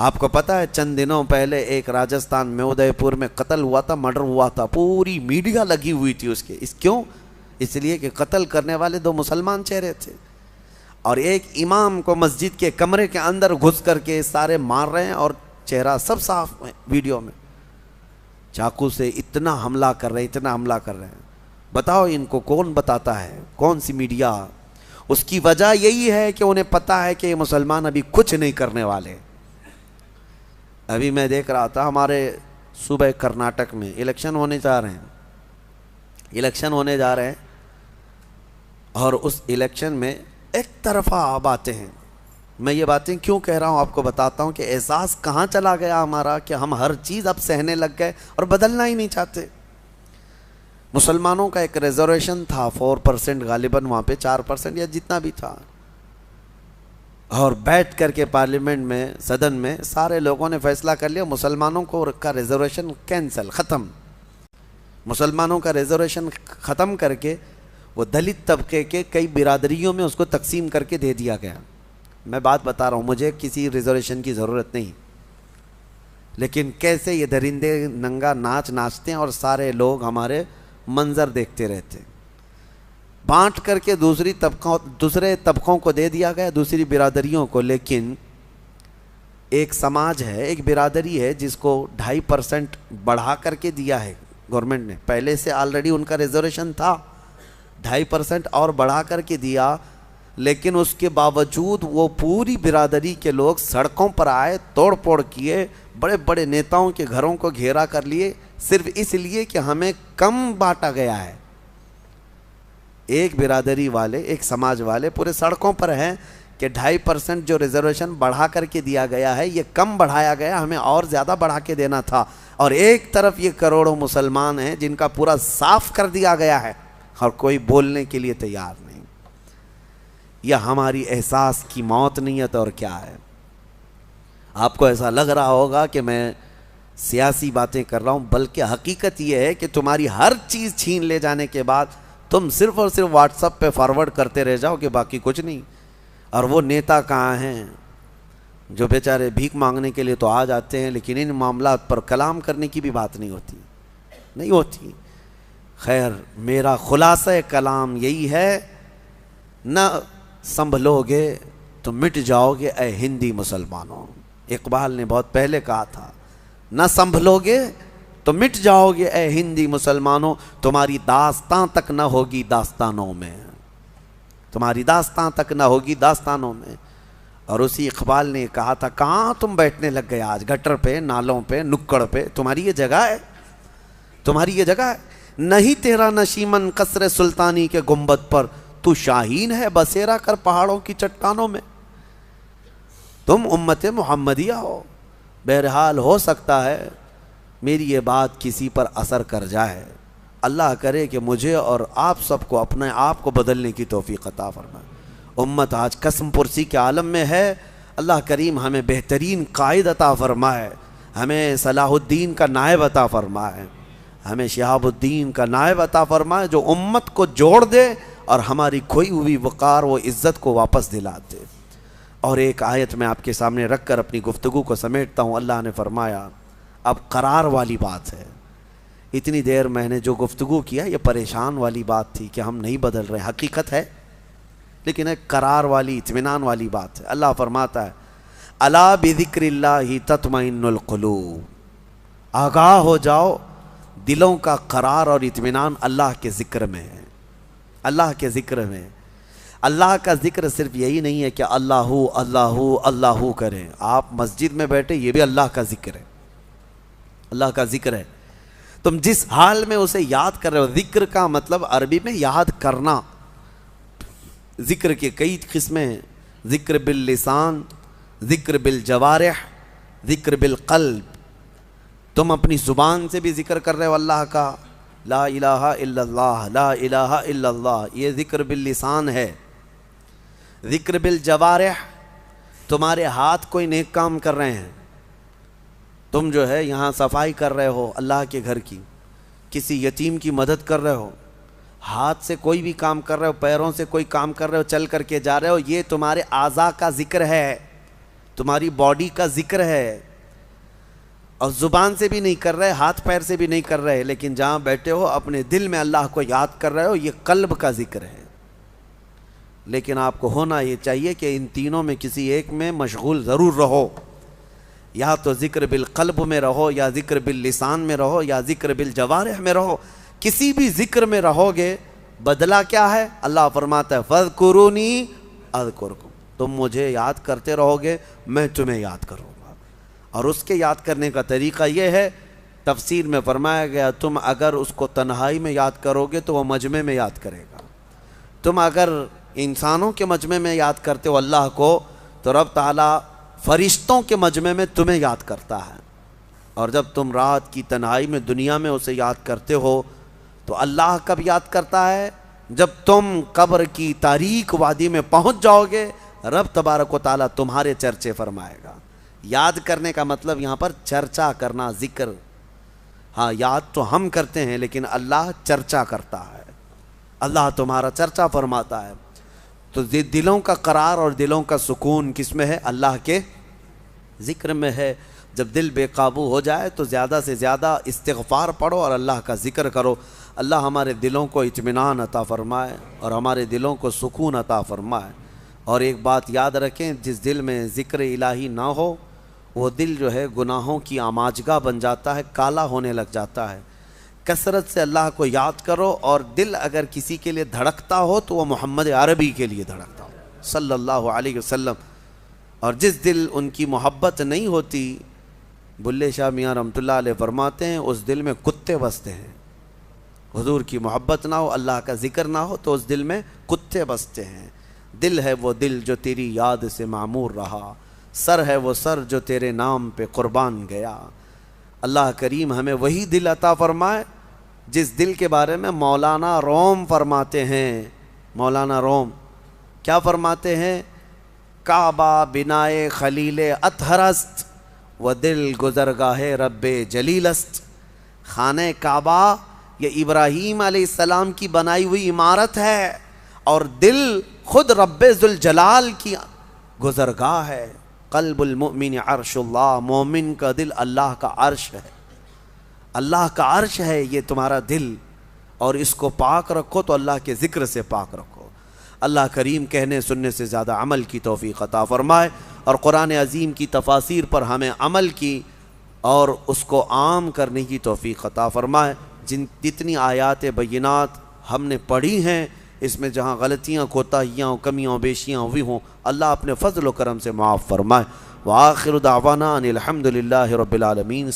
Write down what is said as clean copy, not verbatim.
آپ کو پتا ہے چند دنوں پہلے ایک راجستھان میں ادے پور میں قتل ہوا تھا، مرڈر ہوا تھا، پوری میڈیا لگی ہوئی تھی اس کے. کیوں؟ اس لیے کہ قتل کرنے والے 2 مسلمان چہرے تھے، اور ایک امام کو مسجد کے کمرے کے اندر گھس کر کے سارے مار رہے ہیں، اور چہرہ سب صاف ہے ویڈیو میں. چاقو سے اتنا حملہ کر رہے ہیں، اتنا حملہ کر رہے ہیں. بتاؤ ان کو کون بتاتا ہے؟ کون سی میڈیا؟ اس کی وجہ یہی ہے کہ انہیں پتا ہے کہ یہ مسلمان ابھی کچھ نہیں کرنے والے. ابھی میں دیکھ رہا تھا ہمارے صوبہ کرناٹک میں الیکشن ہونے جا رہے ہیں، اور اس الیکشن میں ایک طرفہ باتیں ہیں. میں یہ باتیں کیوں کہہ رہا ہوں آپ کو بتاتا ہوں کہ احساس کہاں چلا گیا ہمارا کہ ہم ہر چیز اب سہنے لگ گئے اور بدلنا ہی نہیں چاہتے. مسلمانوں کا ایک ریزرویشن تھا 4% غالباً، وہاں پہ 4% یا جتنا بھی تھا، اور بیٹھ کر کے پارلیمنٹ میں، صدن میں سارے لوگوں نے فیصلہ کر لیا مسلمانوں کو کا ریزرویشن کینسل، ختم. مسلمانوں کا ریزرویشن ختم کر کے وہ دلت طبقے کے کئی برادریوں میں اس کو تقسیم کر کے دے دیا گیا. میں بات بتا رہا ہوں، مجھے کسی ریزرویشن کی ضرورت نہیں، لیکن کیسے یہ درندے ننگا ناچ ناچتے ہیں اور سارے لوگ ہمارے منظر دیکھتے رہتے. بانٹ کر کے دوسرے طبقوں کو دے دیا گیا، دوسری برادریوں کو. لیکن ایک سماج ہے، ایک برادری ہے جس کو 2.5% بڑھا کر کے دیا ہے گورنمنٹ نے. پہلے سے آلریڈی ان کا ریزرویشن تھا، 2.5% اور بڑھا کر کے دیا. لیکن اس کے باوجود وہ پوری برادری کے لوگ سڑکوں پر آئے، توڑ پھوڑ کیے، بڑے بڑے نیتاؤں کے گھروں کو گھیرا کر لیے، صرف اس لیے کہ ہمیں کم بانٹا گیا ہے. ایک برادری والے، ایک سماج والے پورے سڑکوں پر ہیں کہ 2.5% جو ریزرویشن بڑھا کر کے دیا گیا ہے یہ کم بڑھایا گیا، ہمیں اور زیادہ بڑھا کے دینا تھا. اور ایک طرف یہ کروڑوں مسلمان ہیں جن کا پورا صاف کر دیا گیا ہے اور کوئی بولنے کے لیے تیار نہیں. یہ ہماری احساس کی موت نہیں ہے تو اور کیا ہے؟ آپ کو ایسا لگ رہا ہوگا کہ میں سیاسی باتیں کر رہا ہوں، بلکہ حقیقت یہ ہے کہ تمہاری ہر چیز چھین لے جانے کے بعد تم صرف اور صرف واٹس ایپ پہ فارورڈ کرتے رہ جاؤ کہ باقی کچھ نہیں. اور وہ نیتا کہاں ہیں جو بیچارے بھیک مانگنے کے لیے تو آ جاتے ہیں، لیکن ان معاملات پر کلام کرنے کی بھی بات نہیں ہوتی. خیر، میرا خلاصہ کلام یہی ہے، نہ سنبھلو گے تو مٹ جاؤ گے اے ہندی مسلمانوں. اقبال نے بہت پہلے کہا تھا، نہ سنبھلو گے تو مٹ جاؤ گے اے ہندی مسلمانوں، تمہاری داستان تک نہ ہوگی داستانوں میں، تمہاری داستان تک نہ ہوگی داستانوں میں. اور اسی اقبال نے کہا تھا، کہاں تم بیٹھنے لگ گئے آج، گٹر پہ، نالوں پہ، نکڑ پہ؟ تمہاری یہ جگہ ہے، تمہاری یہ جگہ ہے. نہیں تیرا نشیمن قصر سلطانی کے گنبد پر، تو شاہین ہے بسیرا کر پہاڑوں کی چٹانوں میں. تم امت محمدیہ ہو. بہرحال ہو سکتا ہے میری یہ بات کسی پر اثر کر جائے. اللہ کرے کہ مجھے اور آپ سب کو اپنے آپ کو بدلنے کی توفیق عطا فرمائے. امت آج قسم پرسی کے عالم میں ہے. اللہ کریم ہمیں بہترین قائد عطا فرمائے، ہمیں صلاح الدین کا نائب عطا فرمائے، ہمیں شہاب الدین کا نائب عطا فرمائے جو امت کو جوڑ دے اور ہماری کھوئی ہوئی وقار و عزت کو واپس دلا دے. اور ایک آیت میں آپ کے سامنے رکھ کر اپنی گفتگو کو سمیٹتا ہوں. اللہ نے فرمایا، اب قرار والی بات ہے. اتنی دیر میں نے جو گفتگو کیا یہ پریشان والی بات تھی کہ ہم نہیں بدل رہے، حقیقت ہے، لیکن ایک قرار والی، اطمینان والی بات ہے. اللہ فرماتا ہے، الا بذکر اللہ تطمئن القلوب. آگاہ ہو جاؤ، دلوں کا قرار اور اطمینان اللہ کے ذکر میں ہے، اللہ کے ذکر میں. اللہ کا ذکر صرف یہی نہیں ہے کہ اللہ اللہ اللہ کریں. آپ مسجد میں بیٹھے، یہ بھی اللہ کا ذکر ہے، اللہ کا ذکر ہے. تم جس حال میں اسے یاد کر رہے ہو. ذکر کا مطلب عربی میں یاد کرنا. ذکر کے کئی قسمیں ہیں، ذکر باللسان، ذکر بالجوارح، ذکر بالقلب. تم اپنی زبان سے بھی ذکر کر رہے ہو اللہ کا، لا الہ الا اللہ، لا الہ الا اللہ، یہ ذکر باللسان ہے. ذکر بالجوارح، تمہارے ہاتھ کوئی نیک کام کر رہے ہیں، تم جو ہے یہاں صفائی کر رہے ہو اللہ کے گھر کی، کسی یتیم کی مدد کر رہے ہو، ہاتھ سے کوئی بھی کام کر رہے ہو، پیروں سے کوئی کام کر رہے ہو، چل کر کے جا رہے ہو، یہ تمہارے اعضاء کا ذکر ہے. تمہاری باڈی کا ذکر ہے، اور زبان سے بھی نہیں کر رہے، ہاتھ پیر سے بھی نہیں کر رہے، لیکن جہاں بیٹھے ہو اپنے دل میں اللہ کو یاد کر رہے ہو، یہ قلب کا ذکر ہے۔ لیکن آپ کو ہونا یہ چاہیے کہ ان تینوں میں کسی ایک میں مشغول ضرور رہو، یا تو ذکر بالقلب میں رہو، یا ذکر باللسان میں رہو، یا ذکر بالجوارح میں رہو۔ کسی بھی ذکر میں رہو گے بدلہ کیا ہے؟ اللہ فرماتا ہے فَاذْكُرُونِي أَذْكُرْكُمْ، تم مجھے یاد کرتے رہو گے، میں تمہیں یاد کروں گا۔ اور اس کے یاد کرنے کا طریقہ یہ ہے، تفسیر میں فرمایا گیا تم اگر اس کو تنہائی میں یاد کرو گے تو وہ مجمع میں یاد کرے گا۔ تم اگر انسانوں کے مجمع میں یاد کرتے ہو اللہ کو، تو رب تعالیٰ فرشتوں کے مجمع میں تمہیں یاد کرتا ہے۔ اور جب تم رات کی تنہائی میں دنیا میں اسے یاد کرتے ہو تو اللہ کب یاد کرتا ہے؟ جب تم قبر کی تاریک وادی میں پہنچ جاؤ گے، رب تبارک و تعالیٰ تمہارے چرچے فرمائے گا۔ یاد کرنے کا مطلب یہاں پر چرچا کرنا، ذکر۔ ہاں یاد تو ہم کرتے ہیں لیکن اللہ چرچا کرتا ہے، اللہ تمہارا چرچا فرماتا ہے۔ تو دلوں کا قرار اور دلوں کا سکون کس میں ہے؟ اللہ کے ذکر میں ہے۔ جب دل بے قابو ہو جائے تو زیادہ سے زیادہ استغفار پڑھو اور اللہ کا ذکر کرو۔ اللہ ہمارے دلوں کو اطمینان عطا فرمائے اور ہمارے دلوں کو سکون عطا فرمائے۔ اور ایک بات یاد رکھیں، جس دل میں ذکر الہی نہ ہو وہ دل جو ہے گناہوں کی آماجگاہ بن جاتا ہے، کالا ہونے لگ جاتا ہے۔ کثرت سے اللہ کو یاد کرو، اور دل اگر کسی کے لیے دھڑکتا ہو تو وہ محمد عربی کے لیے دھڑکتا ہو صلی اللہ علیہ وسلم۔ اور جس دل ان کی محبت نہیں ہوتی، بلے شاہ میاں رحمۃ اللہ علیہ فرماتے ہیں اس دل میں کتے بستے ہیں۔ حضور کی محبت نہ ہو، اللہ کا ذکر نہ ہو تو اس دل میں کتے بستے ہیں۔ دل ہے وہ دل جو تیری یاد سے معمور رہا، سر ہے وہ سر جو تیرے نام پہ قربان گیا۔ اللہ کریم ہمیں وہی دل عطا فرمائے جس دل کے بارے میں مولانا روم فرماتے ہیں۔ مولانا روم کیا فرماتے ہیں؟ کعبہ بنائے خلیل اطہر است، و دل گزرگاہ رب جلیل است۔ خانہ کعبہ یہ ابراہیم علیہ السلام کی بنائی ہوئی عمارت ہے، اور دل خود رب ذوالجلال کی گزرگاہ ہے۔ قلب المؤمن عرش اللہ، مومن کا دل اللہ کا عرش ہے، اللہ کا عرش ہے یہ تمہارا دل، اور اس کو پاک رکھو تو اللہ کے ذکر سے پاک رکھو۔ اللہ کریم کہنے سننے سے زیادہ عمل کی توفیق عطا فرمائے، اور قرآن عظیم کی تفاسیر پر ہمیں عمل کی اور اس کو عام کرنے کی توفیق عطا فرمائے۔ جتنی آیات بینات ہم نے پڑھی ہیں، اس میں جہاں غلطیاں، کوتاہیاں، کمیاں بیشیاں ہوئی ہوں، اللہ اپنے فضل و کرم سے معاف فرمائے۔ وآخر دعوانا ان الحمد للہ رب العالمین۔